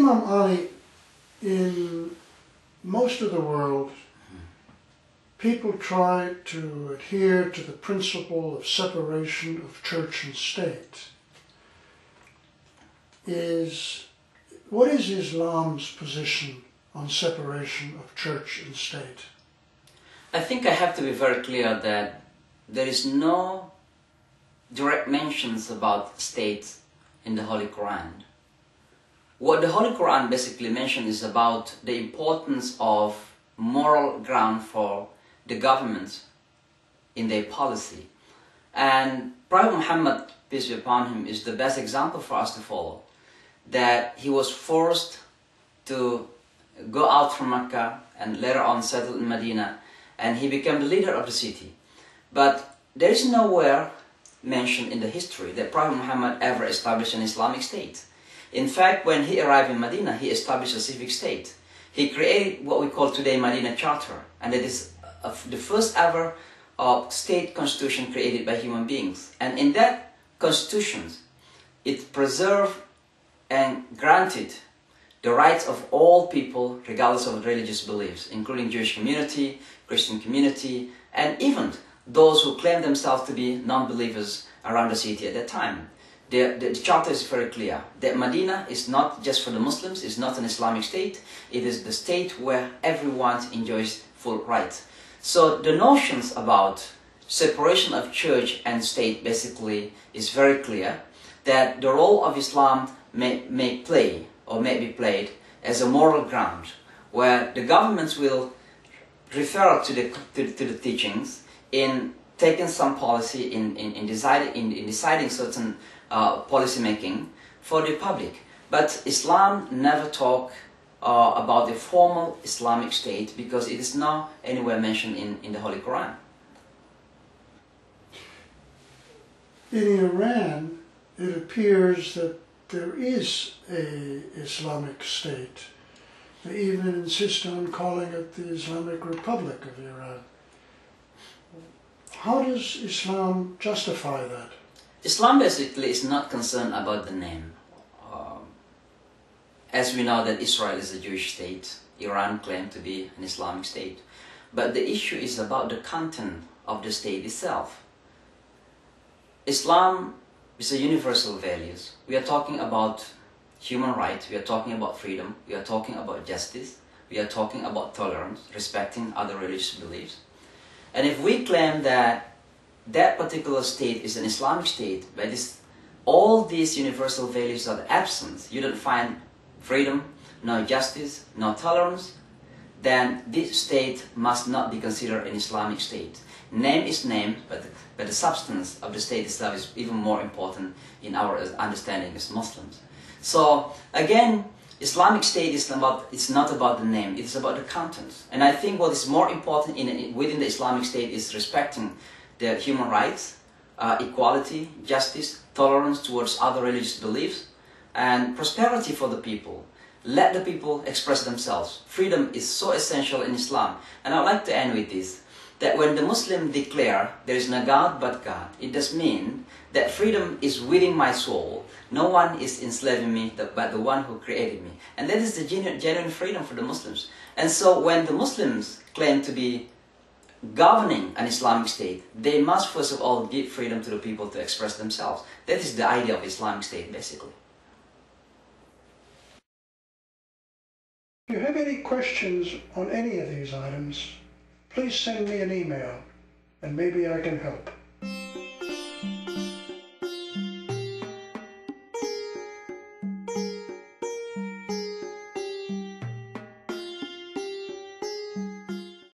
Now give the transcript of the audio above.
Imam Ali, in most of the world, people try to adhere to the principle of separation of church and state. What is Islam's position on separation of church and state? I think I have to be very clear that there is no direct mentions about state in the Holy Quran. What the Holy Quran basically mentions is about the importance of moral ground for the government in their policy. And Prophet Muhammad, peace be upon him, is the best example for us to follow. That he was forced to go out from Mecca and later on settle in Medina, and he became the leader of the city. But there is nowhere mentioned in the history that Prophet Muhammad ever established an Islamic state. In fact, when he arrived in Medina, he established a civic state. He created what we call today Medina Charter, and it is the first ever state constitution created by human beings. And in that constitution, it preserved and granted the rights of all people regardless of religious beliefs, including Jewish community, Christian community, and even those who claim themselves to be non-believers around the city at that time. The charter is very clear that Medina is not just for the Muslims, it's not an Islamic state, it is the state where everyone enjoys full rights. So the notions about separation of church and state basically is very clear, that the role of Islam may be played as a moral ground, where the governments will refer to the teachings in taking some policy in deciding certain policy making for the public. But Islam never talk about the formal Islamic state because it is not anywhere mentioned in the Holy Quran. In Iran, it appears that there is an Islamic state. They even insist on calling it the Islamic Republic of Iran. How does Islam justify that? Islam basically is not concerned about the name. As we know that Israel is a Jewish state, Iran claimed to be an Islamic state. But the issue is about the content of the state itself. Islam is a universal values. We are talking about human rights, we are talking about freedom, we are talking about justice, we are talking about tolerance, respecting other religious beliefs. And if we claim that that particular state is an Islamic state, but all these universal values are absent, you don't find freedom, no justice, no tolerance, then this state must not be considered an Islamic state. Name is name, but the substance of the state itself is even more important in our understanding as Muslims. So again, Islamic state is not about the name, it's about the content. And I think what is more important within the Islamic state is respecting the human rights, equality, justice, tolerance towards other religious beliefs, and prosperity for the people. Let the people express themselves. Freedom is so essential in Islam. And I would like to end with this, that when the Muslim declare there is no God but God, it does mean that freedom is within my soul. No one is enslaving me but the one who created me. And that is the genuine freedom for the Muslims. And so when the Muslims claim to be governing an Islamic state, they must first of all give freedom to the people to express themselves. That is the idea of Islamic state basically. If you have any questions on any of these items, please send me an email and maybe I can help.